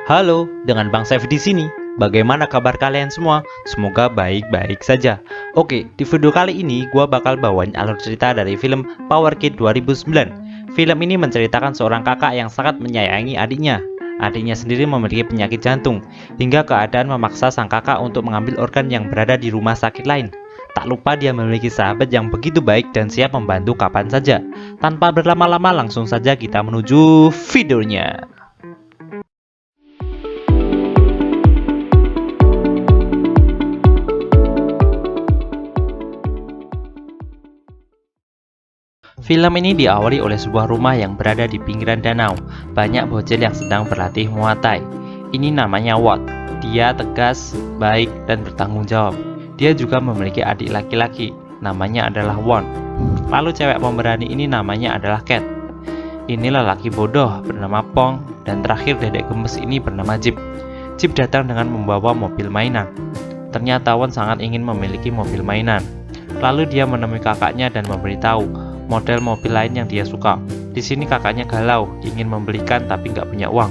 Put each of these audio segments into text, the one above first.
Halo, dengan Bang Saif di sini. Bagaimana kabar kalian semua? Semoga baik-baik saja. Oke, di video kali ini gua bakal bawain alur cerita dari film Power Kid 2009. Film ini menceritakan seorang kakak yang sangat menyayangi adiknya. Adiknya sendiri memiliki penyakit jantung, hingga keadaan memaksa sang kakak untuk mengambil organ yang berada di rumah sakit lain. Tak lupa dia memiliki sahabat yang begitu baik dan siap membantu kapan saja. Tanpa berlama-lama, langsung saja kita menuju videonya. Film ini diawali oleh sebuah rumah yang berada di pinggiran danau. Banyak bocil yang sedang berlatih Muay Thai. Ini namanya Watt. Dia tegas, baik, dan bertanggung jawab. Dia juga memiliki adik laki-laki, namanya adalah Won. Lalu cewek pemberani ini namanya adalah Cat. Ini lelaki bodoh bernama Pong, dan terakhir dedek gemes ini bernama Jip. Jip datang dengan membawa mobil mainan. Ternyata Won sangat ingin memiliki mobil mainan. Lalu dia menemui kakaknya dan memberitahu model mobil lain yang dia suka. Di sini kakaknya galau, ingin membelikan tapi nggak punya uang.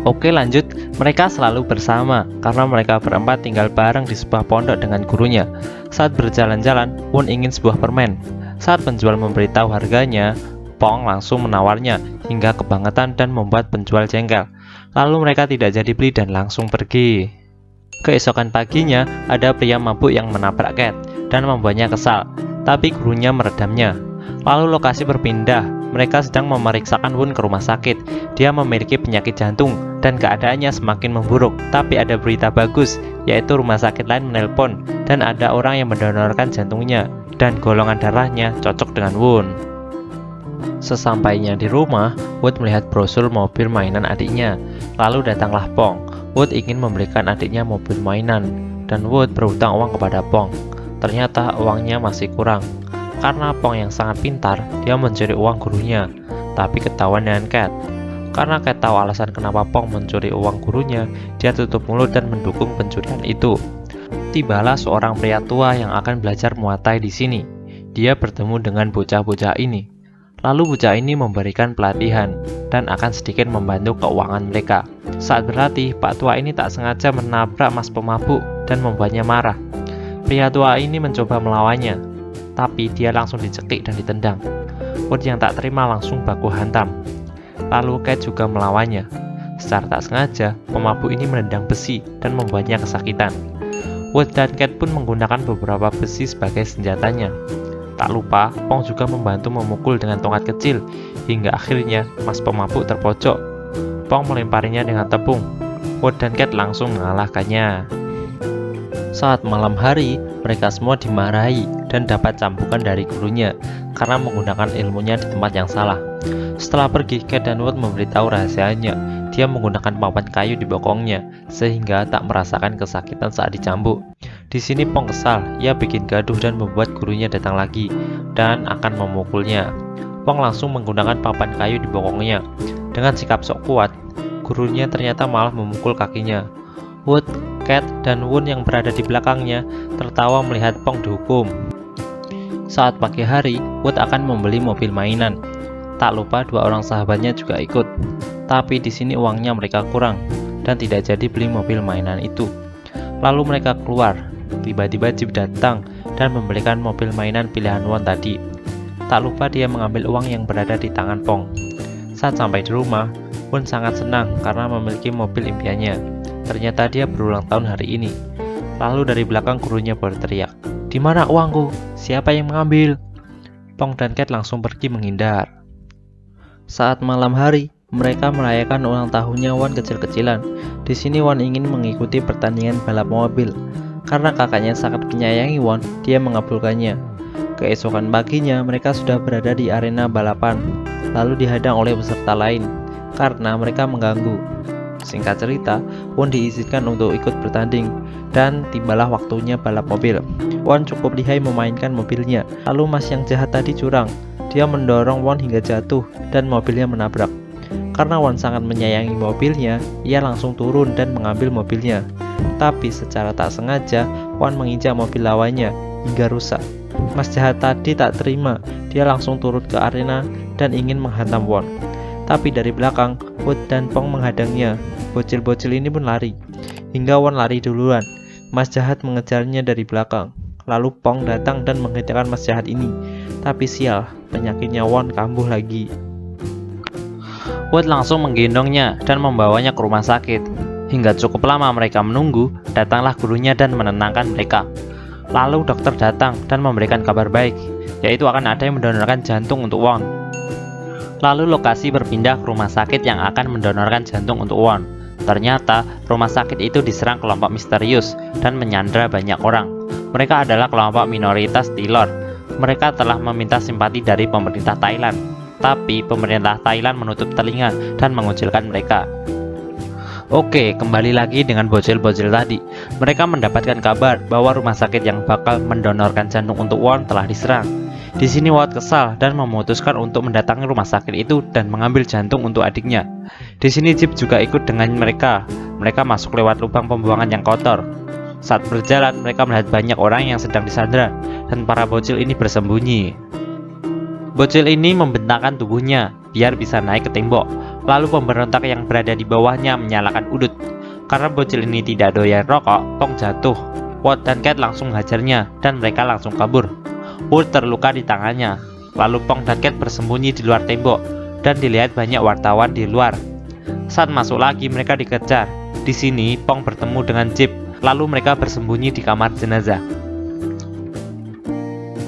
Oke, lanjut. Mereka selalu bersama karena mereka berempat tinggal bareng di sebuah pondok dengan gurunya. Saat berjalan-jalan, Won ingin sebuah permen. Saat penjual memberitahu harganya, Pong langsung menawarnya hingga kebangetan dan membuat penjual jengkel. Lalu mereka tidak jadi beli dan langsung pergi. Keesokan paginya, ada pria mabuk yang menabrak Cat dan membuatnya kesal, tapi gurunya meredamnya. Lalu lokasi berpindah, mereka sedang memeriksakan Won ke rumah sakit. Dia memiliki penyakit jantung dan keadaannya semakin memburuk. Tapi ada berita bagus, yaitu rumah sakit lain menelpon dan ada orang yang mendonorkan jantungnya dan golongan darahnya cocok dengan Won. Sesampainya di rumah, Wood melihat brosur mobil mainan adiknya. Lalu datanglah Pong. Wood ingin membelikan adiknya mobil mainan dan Wood berhutang uang kepada Pong. Ternyata uangnya masih kurang. Karena Pong yang sangat pintar, dia mencuri uang gurunya, tapi ketahuan dengan Cat. Karena Cat tahu alasan kenapa Pong mencuri uang gurunya, dia tutup mulut dan mendukung pencurian itu. Tibalah seorang pria tua yang akan belajar Muay Thai di sini. Dia bertemu dengan bocah-bocah ini. Lalu bocah ini memberikan pelatihan dan akan sedikit membantu keuangan mereka. Saat berlatih, Pak tua ini tak sengaja menabrak mas pemabuk dan membuatnya marah. Pria tua ini mencoba melawannya, tapi dia langsung dicekik dan ditendang. Wood yang tak terima langsung baku hantam. Lalu Cat juga melawannya. Secara tak sengaja, pemabuk ini menendang besi dan membuatnya kesakitan. Wood dan Cat pun menggunakan beberapa besi sebagai senjatanya. Tak lupa, Pong juga membantu memukul dengan tongkat kecil, hingga akhirnya mas pemabuk terpojok. Pong melemparinya dengan tepung. Wood dan Cat langsung mengalahkannya. Saat malam hari, mereka semua dimarahi dan dapat cambukan dari gurunya karena menggunakan ilmunya di tempat yang salah. Setelah pergi, Cat dan Wood memberitahu rahasianya. Dia menggunakan papan kayu di bokongnya sehingga tak merasakan kesakitan saat dicambuk. Di sini Pong kesal, ia bikin gaduh dan membuat gurunya datang lagi dan akan memukulnya. Pong langsung menggunakan papan kayu di bokongnya. Dengan sikap sok kuat, gurunya ternyata malah memukul kakinya. Wood, Cat, dan Won yang berada di belakangnya tertawa melihat Pong dihukum. Saat pagi hari, Wood akan membeli mobil mainan. Tak lupa dua orang sahabatnya juga ikut. Tapi di sini uangnya mereka kurang dan tidak jadi beli mobil mainan itu. Lalu mereka keluar. Tiba-tiba Jip datang dan membelikan mobil mainan pilihan Won tadi. Tak lupa dia mengambil uang yang berada di tangan Pong. Saat sampai di rumah, Won sangat senang karena memiliki mobil impiannya. Ternyata dia berulang tahun hari ini. Lalu dari belakang gurunya berteriak, "Di mana uangku? Siapa yang mengambil?" Pong dan Cat langsung pergi menghindar. Saat malam hari, mereka merayakan ulang tahunnya Won kecil-kecilan. Di sini Won ingin mengikuti pertandingan balap mobil. Karena kakaknya sangat menyayangi Won, dia mengabulkannya. Keesokan paginya, mereka sudah berada di arena balapan, lalu dihadang oleh peserta lain karena mereka mengganggu. Singkat cerita, Won diizinkan untuk ikut bertanding dan tibalah waktunya balap mobil. Won cukup lihai memainkan mobilnya. Lalu mas yang jahat tadi curang. Dia mendorong Won hingga jatuh dan mobilnya menabrak. Karena Won sangat menyayangi mobilnya, ia langsung turun dan mengambil mobilnya. Tapi secara tak sengaja, Won menginjak mobil lawannya hingga rusak. Mas jahat tadi tak terima. Dia langsung turun ke arena dan ingin menghantam Won. Tapi dari belakang, Wood dan Pong menghadangnya. bocil-bocil ini pun lari. Hingga Won lari duluan. Mas jahat mengejarnya dari belakang. Lalu Pong datang dan menghentikan mas jahat ini. Tapi sial, penyakitnya Won kambuh lagi. Wood langsung menggendongnya dan membawanya ke rumah sakit. Hingga cukup lama mereka menunggu, datanglah gurunya dan menenangkan mereka. Lalu dokter datang dan memberikan kabar baik, yaitu akan ada yang mendonorkan jantung untuk Won. Lalu lokasi berpindah ke rumah sakit yang akan mendonorkan jantung untuk Won. Ternyata rumah sakit itu diserang kelompok misterius dan menyandra banyak orang. Mereka adalah kelompok minoritas Tilor. Mereka telah meminta simpati dari pemerintah Thailand, tapi pemerintah Thailand menutup telinga dan mengucilkan mereka. Oke, kembali lagi dengan bocil-bocil tadi. Mereka mendapatkan kabar bahwa rumah sakit yang bakal mendonorkan jantung untuk Won telah diserang. Di sini Wood kesal dan memutuskan untuk mendatangi rumah sakit itu dan mengambil jantung untuk adiknya. Di sini Jeep juga ikut dengan mereka. Mereka masuk lewat lubang pembuangan yang kotor. Saat berjalan, mereka melihat banyak orang yang sedang disandra dan para bocil ini bersembunyi. Bocil ini membentangkan tubuhnya biar bisa naik ke tembok. Lalu pemberontak yang berada di bawahnya menyalakan udut. Karena bocil ini tidak doyan rokok, Pong jatuh. Wood dan Cat langsung menghajarnya dan mereka langsung kabur. Wood terluka di tangannya. Lalu Pong dan Cat bersembunyi di luar tembok dan dilihat banyak wartawan di luar. Saat masuk lagi mereka dikejar. Di sini Pong bertemu dengan Jeep. Lalu mereka bersembunyi di kamar jenazah.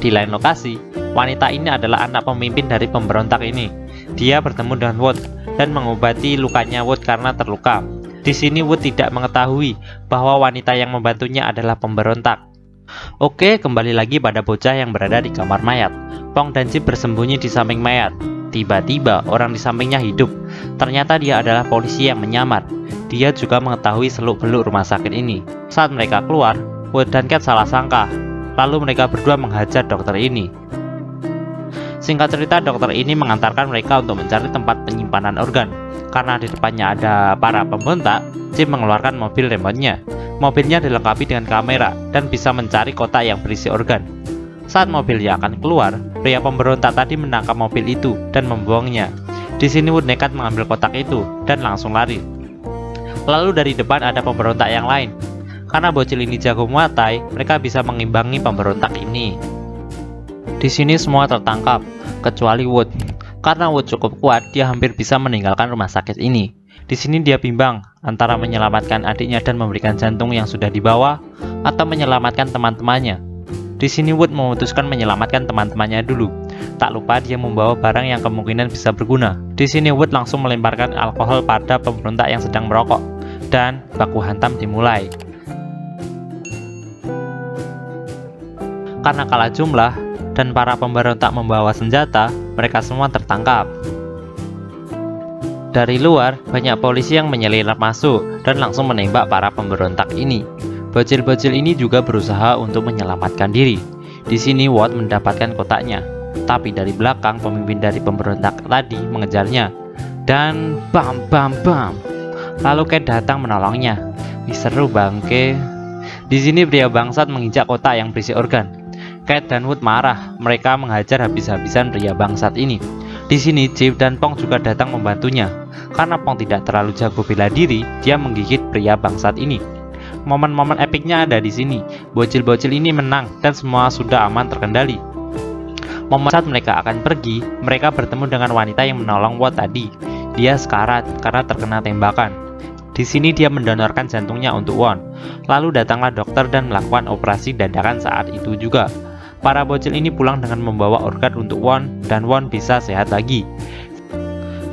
Di lain lokasi, wanita ini adalah anak pemimpin dari pemberontak ini. Dia bertemu dengan Wood dan mengobati lukanya Wood karena terluka. Di sini Wood tidak mengetahui bahwa wanita yang membantunya adalah pemberontak. Oke, kembali lagi pada bocah yang berada di kamar mayat. Pong dan Jeep bersembunyi di samping mayat. Tiba-tiba orang di sampingnya hidup. Ternyata dia adalah polisi yang menyamar. Dia juga mengetahui seluk-beluk rumah sakit ini. Saat mereka keluar, Wood dan Cat salah sangka. Lalu mereka berdua menghajar dokter ini. Singkat cerita, dokter ini mengantarkan mereka untuk mencari tempat penyimpanan organ. Karena di depannya ada para pemberontak, Jim mengeluarkan mobil remote-nya. Mobilnya dilengkapi dengan kamera dan bisa mencari kotak yang berisi organ. Saat mobilnya akan keluar, pria pemberontak tadi menangkap mobil itu dan membuangnya. Di sini Wood nekat mengambil kotak itu dan langsung lari. Lalu dari depan ada pemberontak yang lain. Karena bocil ini jago Muay Thai, mereka bisa mengimbangi pemberontak ini. Di sini semua tertangkap, kecuali Wood. Karena Wood cukup kuat, dia hampir bisa meninggalkan rumah sakit ini. Di sini dia bimbang antara menyelamatkan adiknya dan memberikan jantung yang sudah dibawa, atau menyelamatkan teman-temannya. Di sini Wood memutuskan menyelamatkan teman-temannya dulu. Tak lupa dia membawa barang yang kemungkinan bisa berguna. Di sini Wood langsung melemparkan alkohol pada pemberontak yang sedang merokok, dan baku hantam dimulai. Karena kalah jumlah dan para pemberontak membawa senjata, mereka semua tertangkap. Dari luar, banyak polisi yang menyelinap masuk dan langsung menembak para pemberontak ini. Bocil-bocil ini juga berusaha untuk menyelamatkan diri. Di sini Wood mendapatkan kotaknya, tapi dari belakang pemimpin dari pemberontak tadi mengejarnya. Dan bam bam bam. Lalu Cat datang menolongnya. Seru bangke. Di sini pria bangsat menginjak kotak yang berisi organ. Cat dan Wood marah. Mereka menghajar habis-habisan pria bangsat ini. Di sini Jeep dan Pong juga datang membantunya. Karena Pong tidak terlalu jago bela diri, dia menggigit pria bangsat ini. Momen-momen epiknya ada di sini. Bocil-bocil ini menang dan semua sudah aman terkendali. Momen saat mereka akan pergi, mereka bertemu dengan wanita yang menolong Wood tadi. Dia sekarat karena terkena tembakan. Di sini dia mendonorkan jantungnya untuk Won. Lalu datanglah dokter dan melakukan operasi dadakan saat itu juga. Para bocil ini pulang dengan membawa organ untuk Won dan Won bisa sehat lagi.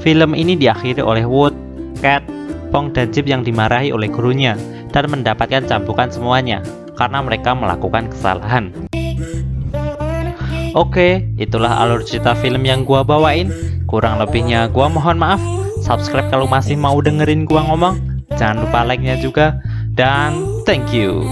Film ini diakhiri oleh Wood, Cat, Pong dan Jeep yang dimarahi oleh gurunya dan mendapatkan cambukan semuanya karena mereka melakukan kesalahan. Oke, itulah alur cerita film yang gua bawain. Kurang lebihnya gua mohon maaf. Subscribe kalau masih mau dengerin gua ngomong. Jangan lupa like-nya juga. Dan thank you.